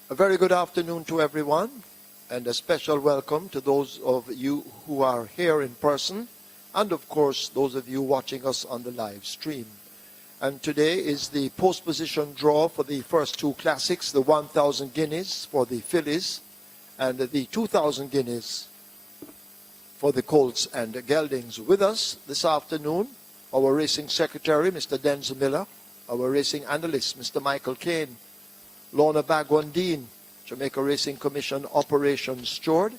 A very good afternoon to everyone, and a special welcome to those of you who are here in person, and of course those of you watching us on the live stream. And today is the post-position draw for the first two classics, the 1,000 guineas for the fillies and the 2,000 guineas for the colts and geldings. With us this afternoon, our racing secretary, Mr. Denzel Miller, our racing analyst, Mr. Michael Kane, Lorna Bagwandine, Jamaica Racing Commission Operations Steward,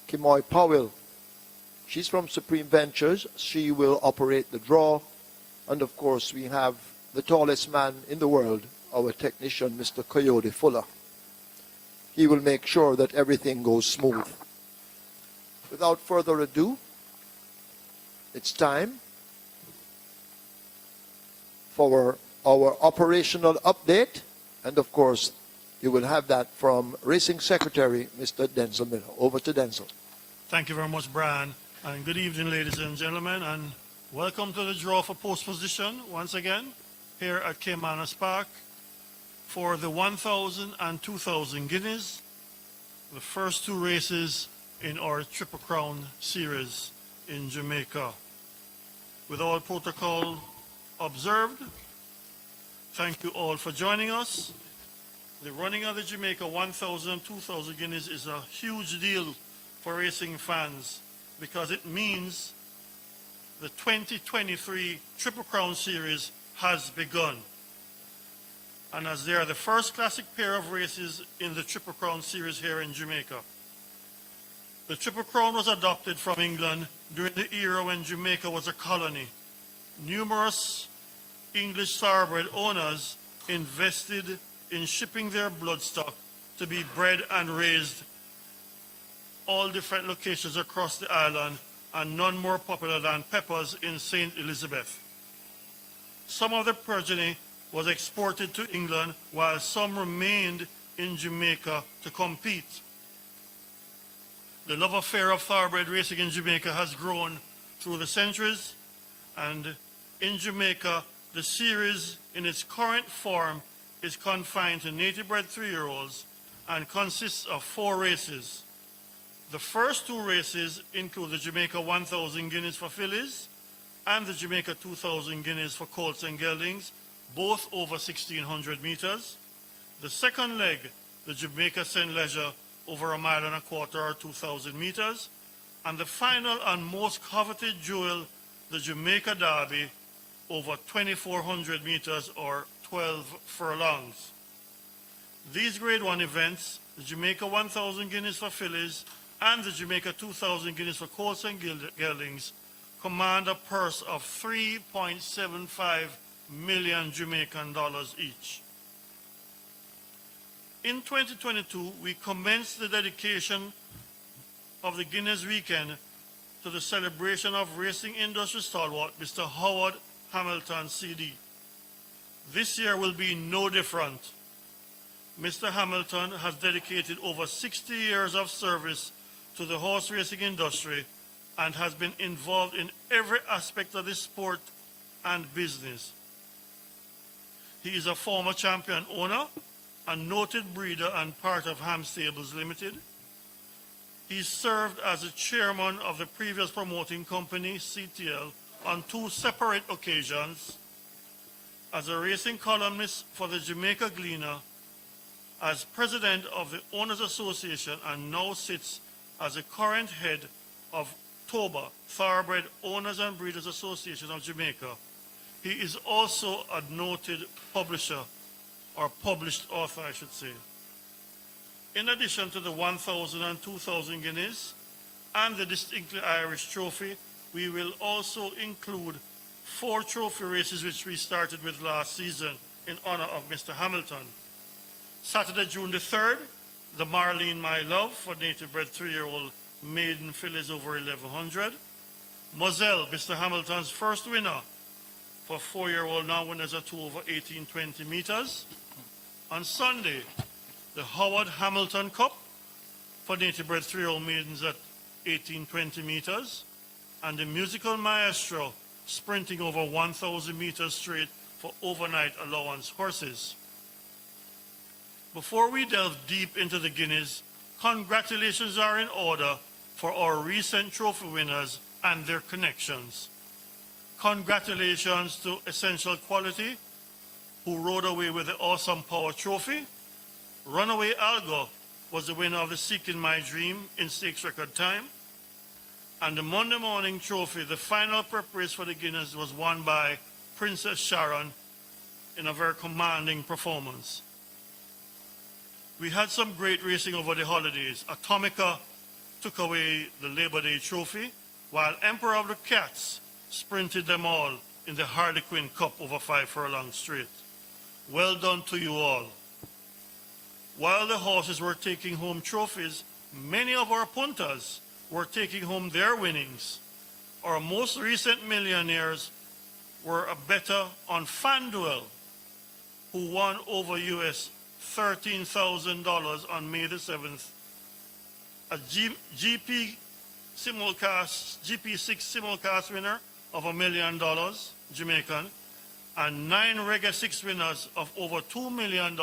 Kimoy Powell, she's from Supreme Ventures, she will operate the draw, and of course we have the tallest man in the world, our technician, Mr. Coyote Fuller. He will make sure that everything goes smooth. Without further ado, it's time for our operational update, and of course you will have that from Racing Secretary Mr. Denzel Miller. Over to Denzel. Thank you very much, Brian, and good evening, ladies and gentlemen, and welcome to the draw for post position once again here at Caymanas Park for the 1,000 and 2,000 guineas, the first two races in our Triple Crown series in Jamaica. With all protocol observed, thank you all for joining us. The running of the Jamaica 1,000 and 2,000 guineas is a huge deal for racing fans because it means the 2023 Triple Crown Series has begun. And as they are the first classic pair of races in the Triple Crown Series here in Jamaica. The Triple Crown was adopted from England during the era when Jamaica was a colony. Numerous English thoroughbred owners invested in shipping their bloodstock to be bred and raised all different locations across the island, and none more popular than Peppers in St. Elizabeth. Some of the progeny was exported to England while some remained in Jamaica to compete. The love affair of thoroughbred racing in Jamaica has grown through the centuries, and in Jamaica the series in its current form is confined to native-bred 3-year-olds and consists of 4 races. The first 2 races include the Jamaica 1,000 guineas for fillies and the Jamaica 2,000 guineas for colts and geldings, both over 1,600 meters. The second leg, the Jamaica St. Leger, over 1.25 miles or 2,000 meters. And the final and most coveted jewel, the Jamaica Derby, over 2,400 meters or 12 furlongs. These Grade 1 events, the Jamaica 1,000 guineas for fillies and the Jamaica 2,000 guineas for colts and geldings, command a purse of 3.75 million Jamaican dollars each. In 2022, we commenced the dedication of the Guineas weekend to the celebration of racing industry stalwart Mr. Howard Hamilton, CD. This year will be no different. Mr. Hamilton has dedicated over 60 years of service to the horse racing industry and has been involved in every aspect of the sport and business. He is a former champion owner, a noted breeder and part of Ham Stables Limited. He served as the chairman of the previous promoting company, CTL, on 2 separate occasions, as a racing columnist for the Jamaica Gleaner, as president of the Owners Association, and now sits as the current head of TOBA, Thoroughbred Owners and Breeders Association of Jamaica. He is also a noted publisher, or published author, I should say. In addition to the 1,000 and 2,000 guineas and the Distinctly Irish Trophy, we will also include 4 trophy races which we started with last season in honor of Mr. Hamilton. Saturday, June the 3rd, the Marlene My Love for native-bred 3-year-old maiden fillies over 1,100. Moselle, Mr. Hamilton's first winner for 4-year-old non-winners at 2 over 18-20 meters. On Sunday, the Howard Hamilton Cup for native-bred 3-year-old maidens at 18-20 meters. And the Musical Maestro sprinting over 1,000 meters straight for overnight allowance horses. Before we delve deep into the Guineas, congratulations are in order for our recent trophy winners and their connections. Congratulations to Essential Quality, who rode away with the Awesome Power Trophy. Runaway Algo was the winner of the Seeking My Dream in stakes record time. And the Monday Morning Trophy, the final prep race for the Guineas, was won by Princess Sharon in a very commanding performance. We had some great racing over the holidays. Atomica took away the Labor Day Trophy, while Emperor of the Cats sprinted them all in the Harlequin Cup over 5 furlongs straight. Well done to you all. While the horses were taking home trophies, many of our punters were taking home their winnings. Our most recent millionaires were a bettor on FanDuel, who won over US $13,000 on May the 7th. A GP6 simulcast winner of $1 million, Jamaican, and 9 Rega 6 winners of over $2 million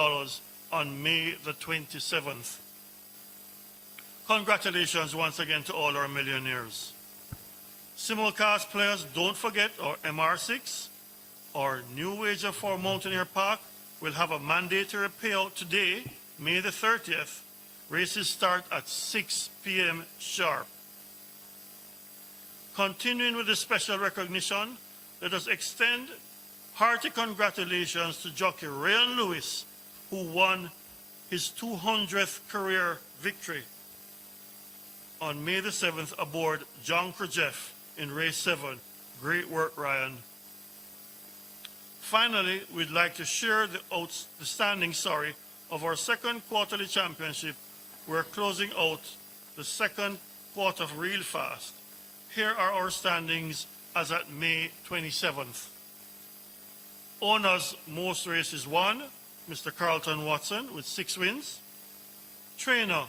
on May the 27th. Congratulations once again to all our millionaires. Simulcast players, don't forget our MR6, our new wager for Mountaineer Park, will have a mandatory payout today, May the 30th. Races start at 6 p.m. sharp. Continuing with the special recognition, let us extend hearty congratulations to jockey Ryan Lewis, who won his 200th career victory on May the 7th aboard John Krajef in race 7. Great work, Ryan. Finally, we'd like to share the outstanding story of our second quarterly championship. We're closing out the second quarter real fast. Here are our standings as at May 27th. Owners, most races won, Mr. Carlton Watson with 6 wins. Trainer,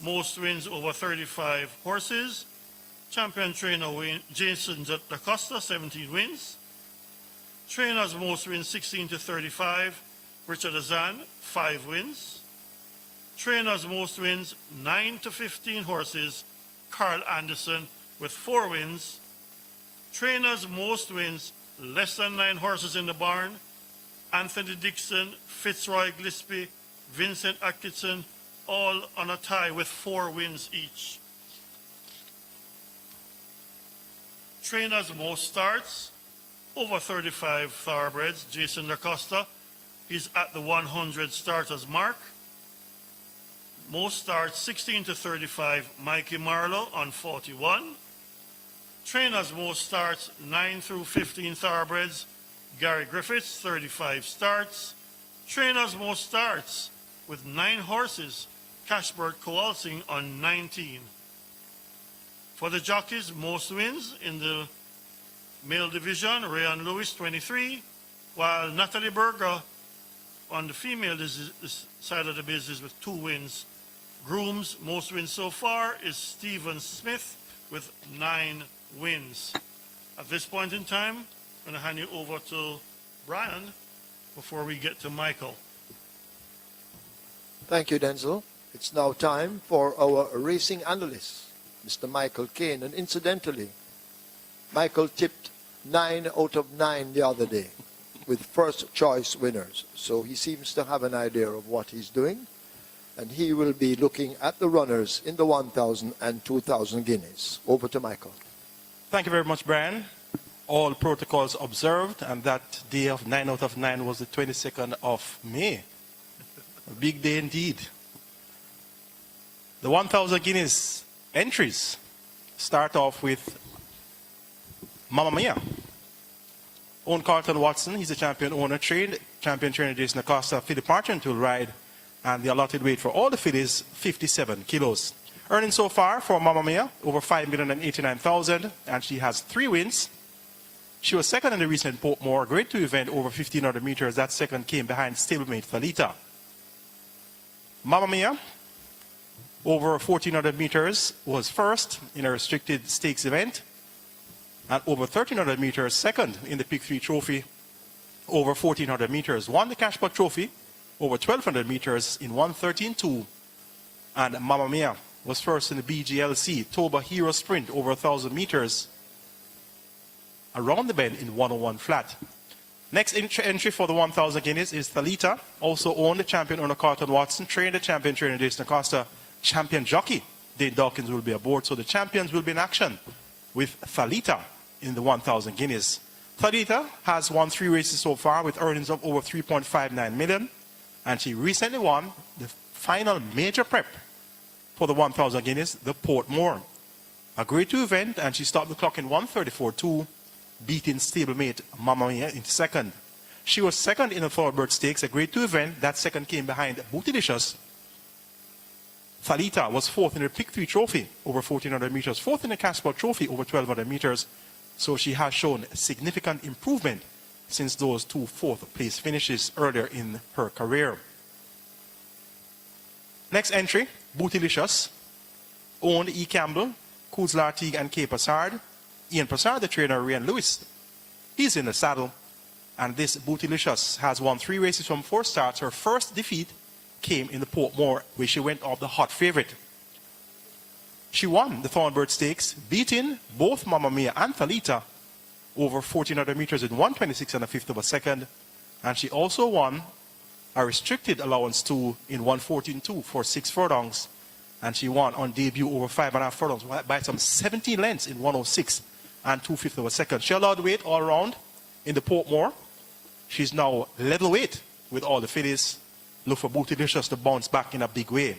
most wins over 35 horses. Champion trainer Jason Da Costa, 17 wins. Trainers most wins 16 to 35, Richard Azan, 5 wins. Trainers most wins 9 to 15 horses, Carl Anderson with 4 wins. Trainers most wins less than 9 horses in the barn, Anthony Dixon, Fitzroy Gillespie, Vincent Atkinson, all on a tie with 4 wins each. Trainers most starts, over 35 thoroughbreds, Jason Da Costa, he's at the 100 starters mark. Most starts 16 to 35, Mikey Marlowe on 41. Trainers most starts 9 through 15 thoroughbreds, Gary Griffiths, 35 starts. Trainers most starts with 9 horses, Cashbird Kowalsing on 19. For the jockeys, most wins in the male division, Ryan Lewis, 23, while Natalie Berger on the female side of the business with 2 wins. Grooms, most wins so far is Stephen Smith with 9 wins. At this point in time, I'm going to hand you over to Brian before we get to Michael. Thank you, Denzel. It's now time for our racing analyst, Mr. Michael Kane. And incidentally, Michael tipped 9 out of 9 the other day with first choice winners. So he seems to have an idea of what he's doing. And he will be looking at the runners in the 1,000 and 2,000 guineas. Over to Michael. Thank you very much, Brian. All protocols observed, and that day of 9 out of 9 was the 22nd of May. A big day indeed. The 1,000 guineas entries start off with Mamma Mia. Own Carlton Watson, he's the champion owner, champion trainer Jason Acosta, Philip Marchant will ride, and the allotted weight for all the fillies, 57 kilos. Earnings so far for Mamma Mia, over 5,089,000, and she has 3 wins. She was second in the recent Portmore Grade 2 event over 1,500 meters. That second came behind stablemate Thalita. Mamma Mia, over 1,400 meters, was first in a restricted stakes event, and over 1,300 meters, second in the Pick 3 Trophy, over 1,400 meters. Won the Cashbuck Trophy over 1,200 meters in 1:13.2. And Mamma Mia was first in the BGLC Toba Hero Sprint over 1,000 meters around the bend in 101 flat. Next entry for the 1,000 Guineas is Thalita, also owned the champion owner Carlton Watson, trained the champion trainer Jason Acosta, champion jockey Dane Dawkins will be aboard. So the champions will be in action with Thalita in the 1,000 Guineas. Thalita has won 3 races so far with earnings of over 3.59 million. And she recently won the final major prep for the 1,000 Guineas, the Portmore. A grade 2 event, and she stopped the clock in 1:34.2, beating stablemate Mamma Mia in second. She was second in the Thoroughbred Stakes, a grade 2 event. That second came behind Bootylicious. Thalita was fourth in the Pick 3 Trophy over 1,400 meters, fourth in the Casper Trophy over 1,200 meters. So she has shown significant improvement since those 2 fourth place finishes earlier in her career. Next entry, Bootylicious, owned E. Campbell, Kuzlar Teague and K. Passard. Ian Passard, the trainer, Ryan Lewis, he's in the saddle. And this Bootylicious has won 3 races from 4 starts. Her first defeat came in the Portmore, where she went off the hot favorite. She won the Thornbird Stakes, beating both Mamma Mia and Thalita over 1,400 meters in 1:26 and a fifth of a second. And she also won a restricted allowance 2 in 1:14.2 for 6 furlongs. And she won on debut over 5.5 furlongs by some 17 lengths in 1:06 and 2/5 of a second. She allowed weight all around in the Portmore. She's now level weight with all the fillies. Look for Bootylicious to bounce back in a big way.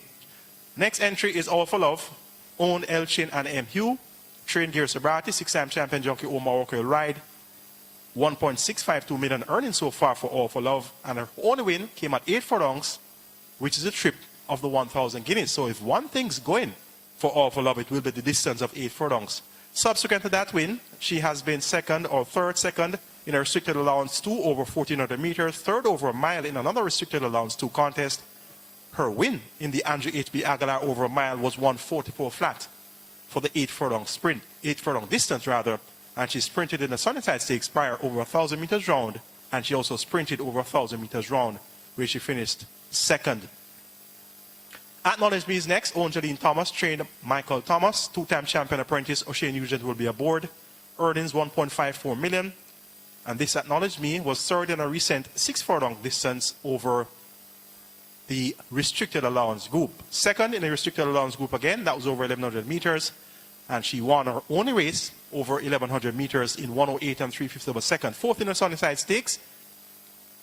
Next entry is All for Love, owned L. Chin and M. Hugh, trained Gear Sobriety, 6-time champion jockey Omar Walker will ride. 1.652 million earnings so far for All for Love, and her only win came at 8 furlongs, which is a trip of the 1,000 Guineas. So if one thing's going for All for Love, it will be the distance of 8 furlongs. Subsequent to that win, she has been second or third second in a restricted allowance 2 over 1,400 meters, third over a mile in another restricted allowance 2 contest. Her win in the Andrew H.B. Aguilar over a mile was 1:44 flat for the 8 furlong sprint, 8 furlong distance rather. And she sprinted in the Sunnyside Stakes prior over 1,000 meters round, and she also sprinted over 1,000 meters round, where she finished second. Acknowledge Me is next. Owned Jadine Thomas, trained Michael Thomas, 2-time champion apprentice O'Shane Nugent will be aboard. Earnings 1.54 million. And this Acknowledge Me was third in a recent 6 furlong distance over the restricted allowance group. Second in the restricted allowance group again, that was over 1,100 meters. And she won her only race over 1,100 meters in 1:08 and 3/5 of a second. Fourth in the Sunnyside Stakes.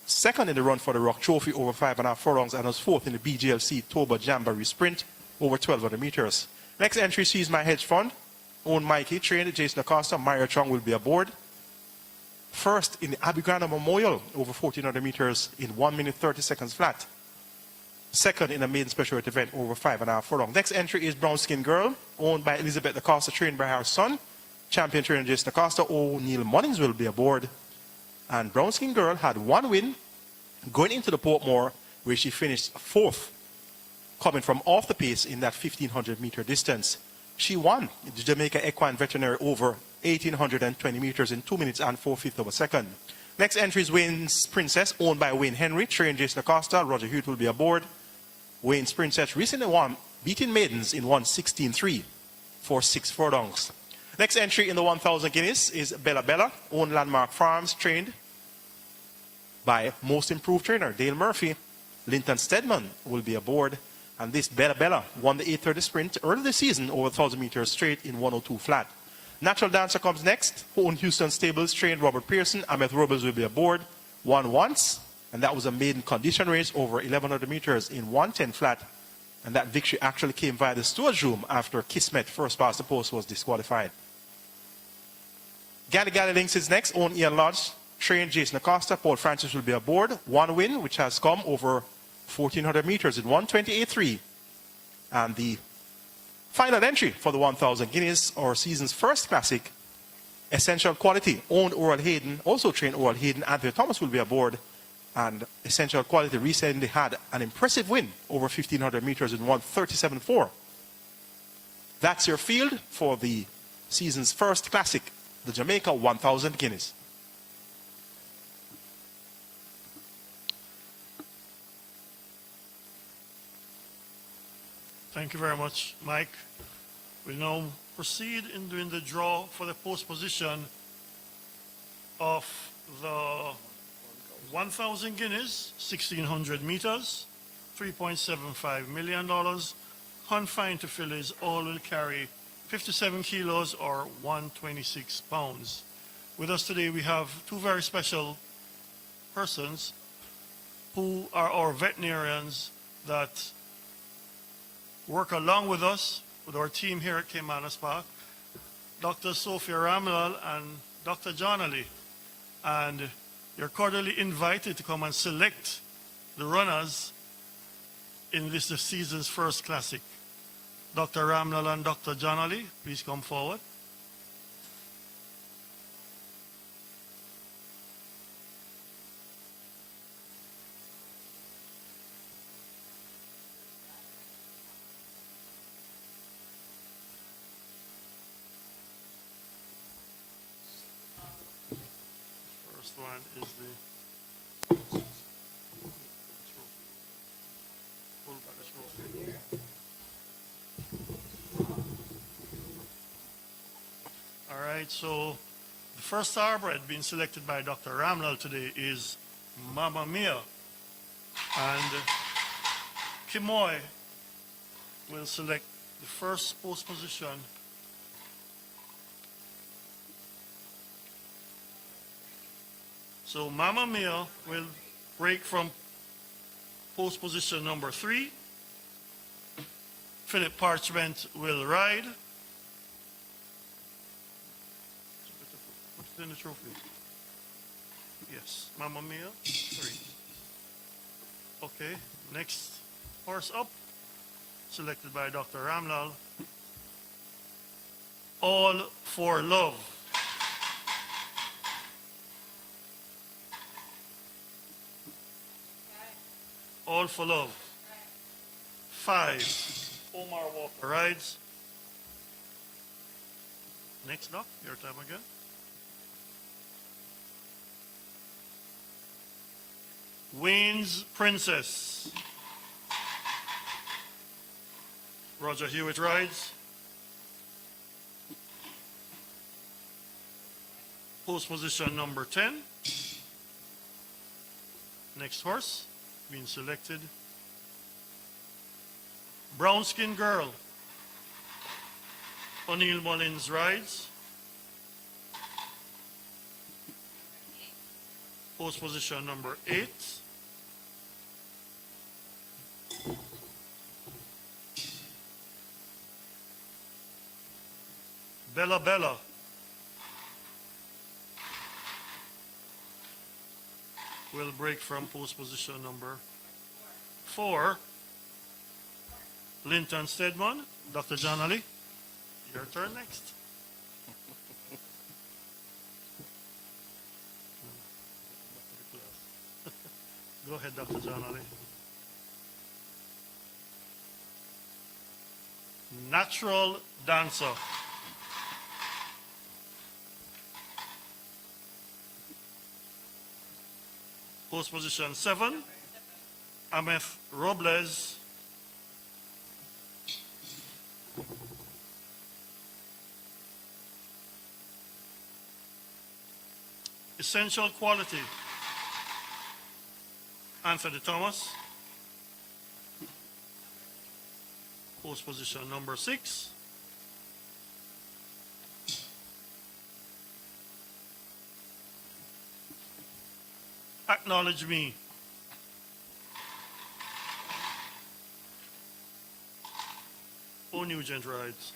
Second in the Run for the Rock Trophy over 5.5 furlongs, and was fourth in the BGLC Toba Jamboree Sprint over 1,200 meters. Next entry sees My Hedge Fund, owned Mikey, trained Jason Acosta. Mario Chung will be aboard. First in the Abigrana Memorial over 1,400 meters in 1 minute 30 seconds flat. Second in a maiden special weight event over 5.5 furlong. Next entry is Brown Skin Girl, owned by Elizabeth Acosta, trained by her son. Champion trainer Jason Acosta. O'Neill Munnings will be aboard. And Brown Skin Girl had 1 win going into the Portmore, where she finished 4th, coming from off the pace in that 1,500 meter distance. She won the Jamaica Equine Veterinary over 1,820 meters in 2 minutes and 4/5 of a second. Next entry is Wayne's Princess, owned by Wayne Henry, trained Jason Acosta. Roger Hewitt will be aboard. Wayne's Princess recently won, beating maidens in 1:16.3 for 6 furlongs. Next entry in the 1,000 Guineas is Bella Bella, owned Landmark Farms, trained by Most Improved trainer Dale Murphy. Linton Stedman will be aboard. And this Bella Bella won the 8:30 sprint early this season over 1,000 meters straight in 1:02 flat. Natural Dancer comes next. Owned Houston Stables, trained Robert Pearson. Ahmed Robles will be aboard. Won once, and that was a maiden condition race over 1,100 meters in 1:10 flat. And that victory actually came via the steward's room after Kismet, first past the post, was disqualified. Gally Gally Links is next. Owned Ian Lodge, trained Jason Acosta. Paul Francis will be aboard. 1 win, which has come over 1,400 meters in 1:28.3. And the final entry for the 1,000 Guineas, our season's first classic, Essential Quality, owned Oral Hayden, also trained Oral Hayden. Anthony Thomas will be aboard. And Essential Quality recently had an impressive win over 1,500 meters in 1:37.4. That's your field for the season's first classic, the Jamaica 1,000 Guineas. Thank you very much, Mike. We'll now proceed in doing the draw for the post position of the 1,000 Guineas, 1,600 meters, $3.75 million. Confined to fillies, all will carry 57 kilos or 126 pounds. With us today, we have two very special persons who are our veterinarians that work along with us, with our team here at Caymanas Park, Dr. Sophia Ramlal and Dr. John Ali. And you're cordially invited to come and select the runners in this season's first classic. Dr. Ramlal and Dr. John Ali, please come forward. First one is the pull back the trophy. All right, so the first thoroughbred being selected by Dr. Ramlal today is Mamma Mia. And Kimoy will select the first post position. So Mamma Mia will break from post position number 3. Philip Parchment will ride. Put it in the trophy. Yes, Mamma Mia, 3. Okay, next horse up, selected by Dr. Ramlal. All for Love. All for Love. 5, Omar Walker rides. Next up, your time again. Wayne's Princess. Roger Hewitt rides. Post position number 10. Next horse being selected. Brown Skin Girl. O'Neill Mullins rides. Post position number 8. Bella Bella. Will break from post position number 4. Linton Stedman. Dr. John Ali, your turn next. Go ahead, Dr. John Ali. Natural Dancer. Post position 7. Ameth Robles. Essential Quality. Anthony Thomas. Post position number 6. Acknowledge Me. O'Nugent rides.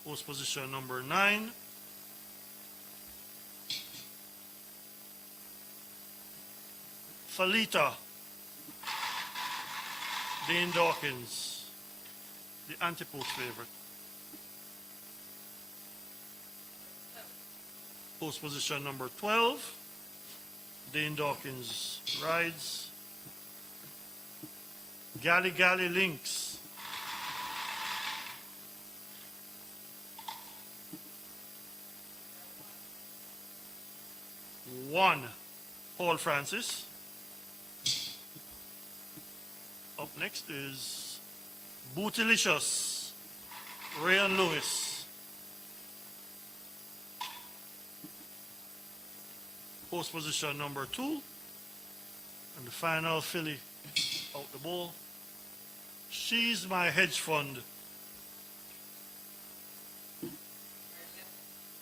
Post position number 9. Falita. Dane Dawkins, the anti-post favorite. Post position number 12. Dane Dawkins rides. Gally Gally Links. One, Paul Francis. Up next is Bootylicious, Rayan Lewis. Post position number 2. And the final filly out the ball. She's My Hedge Fund.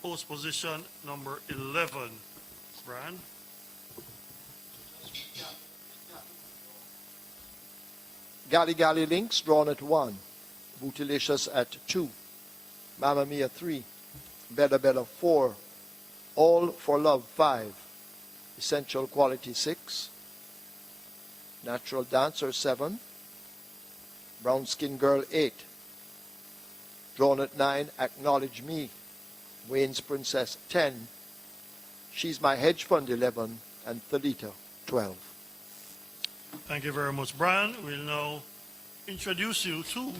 Post position number 11. Brian. Gally Gally Links drawn at 1. Bootylicious at 2. Mamma Mia 3. Bella Bella 4. All for Love 5. Essential Quality 6. Natural Dancer 7. Brown Skin Girl 8. Drawn at 9. Acknowledge Me. Wayne's Princess 10. She's My Hedge Fund 11. And Thalita 12. Thank you very much, Brian. We'll now introduce you to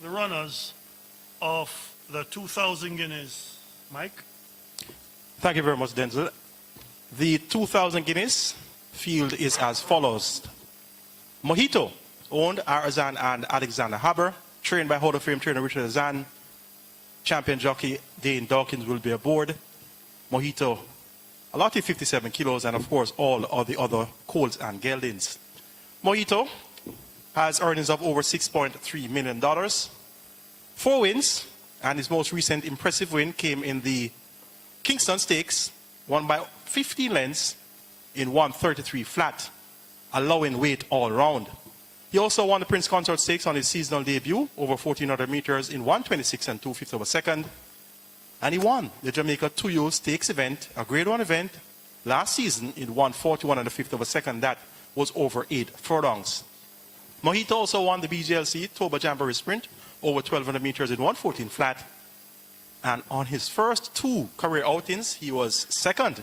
the runners of the 2,000 Guineas. Mike? Thank you very much, Denzel. The 2,000 Guineas field is as follows. Mojito, owned Arzan and Alexander Haber, trained by Hall of Fame trainer Richard Azan. Champion jockey Dane Dawkins will be aboard. Mojito, a lot of 57 kilos, and of course all of the other colts and geldings. Mojito has earnings of over $6.3 million. 4 wins, and his most recent impressive win came in the Kingston Stakes, won by 15 lengths in 133 flat, allowing weight all round. He also won the Prince Consort Stakes on his seasonal debut, over 1,400 meters in 126 and 2/5 of a second. And he won the Jamaica 2-year Stakes event, a Grade 1 event, last season in 141 and 1/5 of a second. That was over 8 furlongs. Mojito also won the BGLC Toba Jamboree Sprint, over 1,200 meters in 114 flat. And on his first 2 career outings, he was second,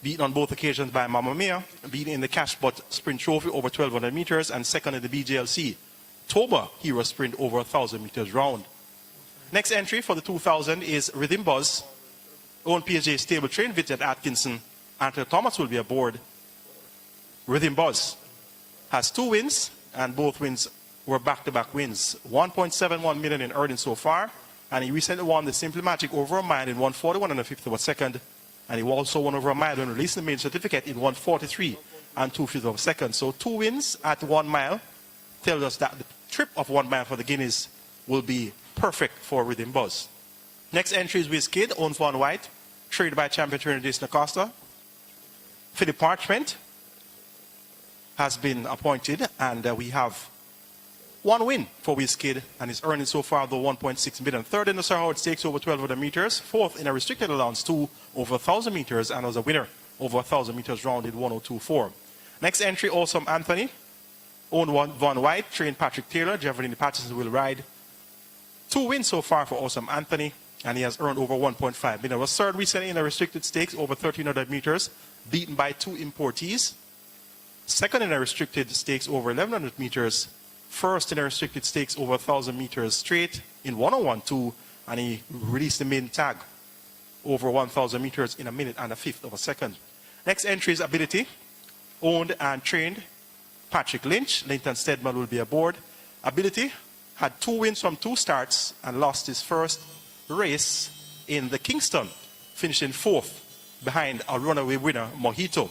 beaten on both occasions by Mamma Mia, beaten in the Cash Butt Sprint Trophy over 1,200 meters, and second in the BGLC Toba Hero Sprint over 1,000 meters round. Next entry for the 2,000 is Rhythm Buzz, owned PSJ stable train, Vincent Atkinson. Anthony Thomas will be aboard. Rhythm Buzz has 2 wins, and both wins were back-to-back wins. 1.71 million in earnings so far, and he recently won the Simple Magic over a mile in 141 and 1/5 of a second, and he also won over a mile when releasing the main certificate in 143 and 2/5 of a second. So 2 wins at 1 mile tells us that the trip of 1 mile for the Guineas will be perfect for Rhythm Buzz. Next entry is Wiz Kid, owned Von White, traded by champion trainer Jason Acosta. Philip Parchment has been appointed, and we have 1 win for Wiz Kid, and his earnings so far, though, 1.6 million. 3rd in the Sir Howard Stakes over 1,200 meters. 4th in a restricted allowance 2 over 1,000 meters, and was a winner over 1,000 meters round in 102.4. Next entry, Awesome Anthony, owned Von White, trained Patrick Taylor. Jeveline Patterson will ride. 2 wins so far for Awesome Anthony, and he has earned over 1.5 million. Was 3rd recently in a restricted stakes over 1,300 meters, beaten by 2 importees. 2nd in a restricted stakes over 1,100 meters. 1st in a restricted stakes over 1,000 meters straight in 101.2, and he released the main tag over 1,000 meters in 1 minute and 1/5 of a second. Next entry is Ability, owned and trained Patrick Lynch. Linton Stedman will be aboard. Ability had 2 wins from 2 starts and lost his first race in the Kingston, finishing 4th behind a runaway winner, Mojito.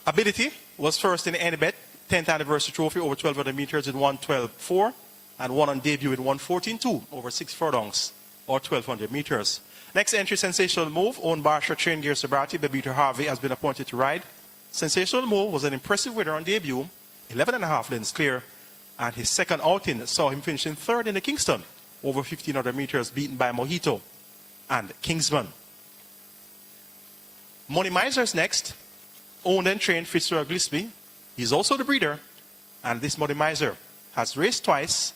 Ability was first in the NBet 10th anniversary trophy over 1,200 meters in 112.4, and won on debut in 114.2 over 6 furlongs or 1,200 meters. Next entry, Sensational Move, owned Barsha trained Gear Sobrati. Babita Harvey has been appointed to ride. Sensational Move was an impressive winner on debut, 11.5 lengths clear, and his second outing saw him finishing 3rd in the Kingston over 1,500 meters, beaten by Mojito and Kingsman. Money Miser's next, owned and trained Fitzgerald Gillespie. He's also the breeder, and this Money Miser has raced twice,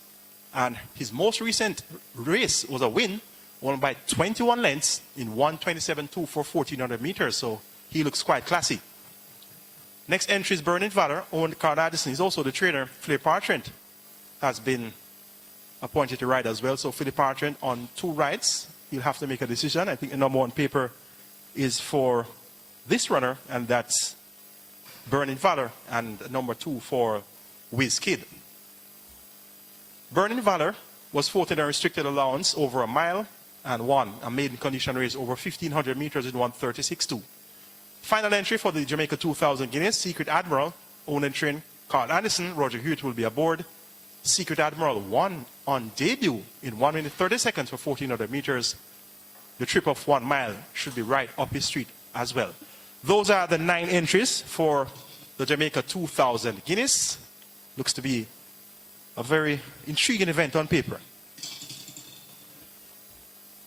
and his most recent race was a win, won by 21 lengths in 127.2 for 1,400 meters, so he looks quite classy. Next entry is Burning Valor, owned Carl Addison. He's also the trainer. Philip Partrent has been appointed to ride as well, so Philip Partrent on 2 rides. He'll have to make a decision. I think the number 1 paper is for this runner, and that's Burning Valor, and number 2 for Wiz Kid. Burning Valor was 14 a restricted allowance over a mile and won a maiden condition race over 1,500 meters in 1:36.2. Final entry for the Jamaica 2000 Guineas, Secret Admiral, owned and trained Carl Anderson. Roger Hewitt will be aboard. Secret Admiral won on debut in 1 minute 30 seconds for 1,400 meters. The trip of 1 mile should be right up his street as well. Those are the 9 entries for the Jamaica 2000 Guineas. Looks to be a very intriguing event on paper.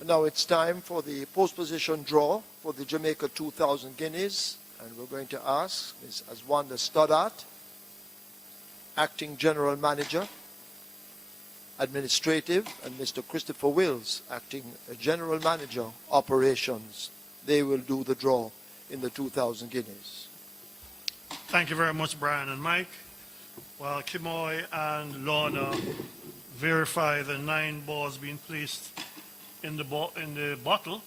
Now it's time for the post position draw for the Jamaica 2000 Guineas, and we're going to ask Ms. Aswanda Stoddart, Acting General Manager, Administrative, and Mr. Christopher Wills, Acting General Manager, Operations. They will do the draw in the 2000 Guineas. Thank you very much, Brian and Mike. While Kimoy and Lorna verify the 9 balls being placed in the bottle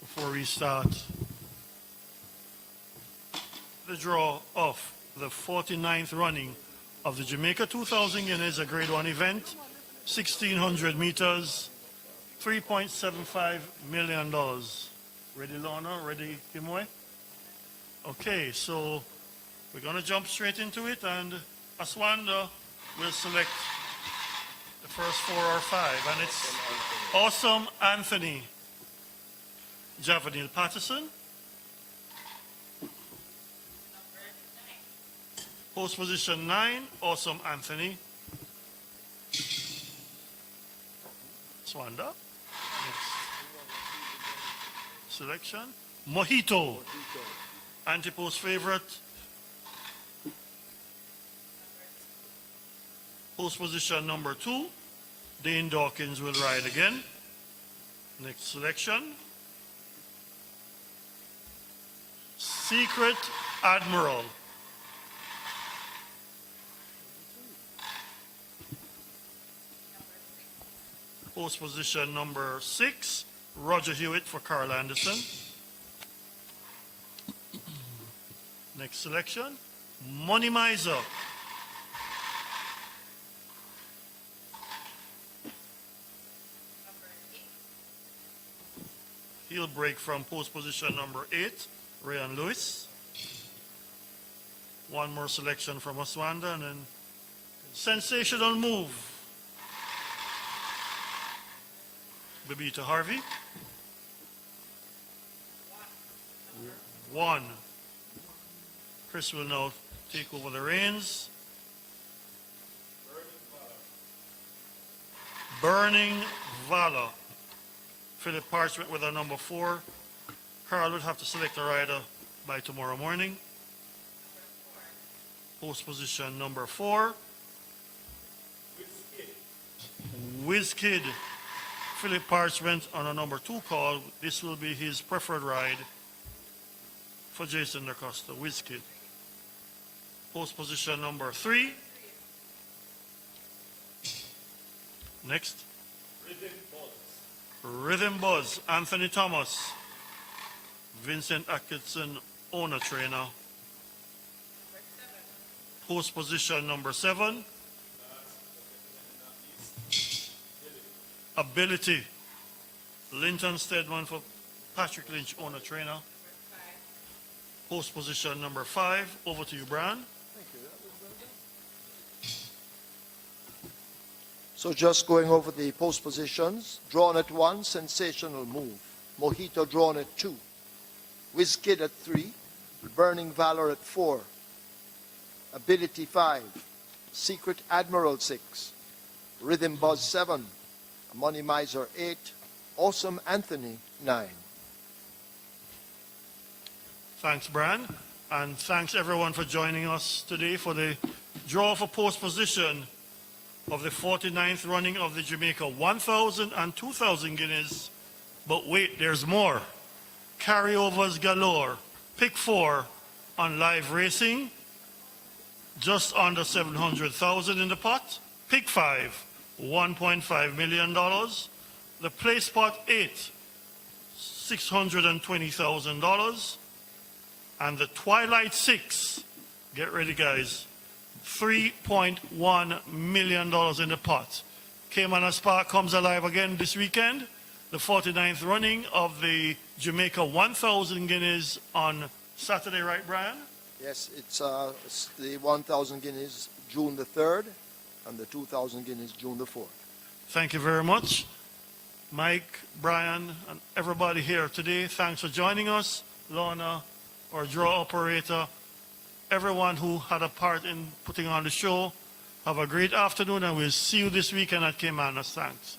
before we start the draw of the 49th running of the Jamaica 2000 Guineas, a Grade 1 event, 1,600 meters, $3.75 million. Ready, Lorna? Ready, Kimoy? Okay, so we're going to jump straight into it, and Aswanda will select the first 4 or 5, and it's Awesome Anthony, Javanil Patterson, post position 9, Awesome Anthony, Aswanda, next selection, Mojito, anti-post favorite, post position number 2, Dane Dawkins will ride again. Next selection, Secret Admiral. Post position number 6, Roger Hewitt for Carl Anderson. Next selection, Money Miser. He'll break from post position number 8, Ryan Lewis. One more selection from Aswanda, and then Sensational Move, Babita Harvey. 1. Chris will now take over the reins. Burning Valor. Philip Parchment with a number 4. Carl would have to select a rider by tomorrow morning. Post position number 4. Whiz-Kid. Philip Parchment on a number 2 call. This will be his preferred ride for Jason DaCosta. Whiz-Kid. Post position number 3. Next. Rhythm Buzz, Anthony Thomas, Vincent Atkinson, owner trainer. Post position number 7. Ability, Linton Stedman for Patrick Lynch, owner trainer. Post position number 5. Over to you, Brian. So just going over the post positions, drawn at 1, Sensational Move. Mojito drawn at 2. Whiz-Kid at 3. Burning Valor at 4. Ability 5. Secret Admiral 6. Rhythm Buzz 7. Money Miser 8. Awesome Anthony 9. Thanks, Brian. And thanks everyone for joining us today for the draw for post position of the 49th running of the Jamaica 1,000 and 2,000 Guineas. But wait, there's more. Carryovers galore. Pick 4 on live racing. Just under 700,000 in the pot. Pick 5, $1.5 million. The play spot 8, $620,000. And the Twilight 6, get ready guys, $3.1 million in the pot. Caymanas Park comes alive again this weekend, the 49th running of the Jamaica 1,000 Guineas on Saturday, right, Brian? Yes, it's the 1,000 guineas June the 3rd and the 2,000 guineas June the 4th. Thank you very much. Mike, Brian, and everybody here today, thanks for joining us. Lorna, our draw operator, everyone who had a part in putting on the show. Have a great afternoon, and we'll see you this weekend at Caymanas. Thanks.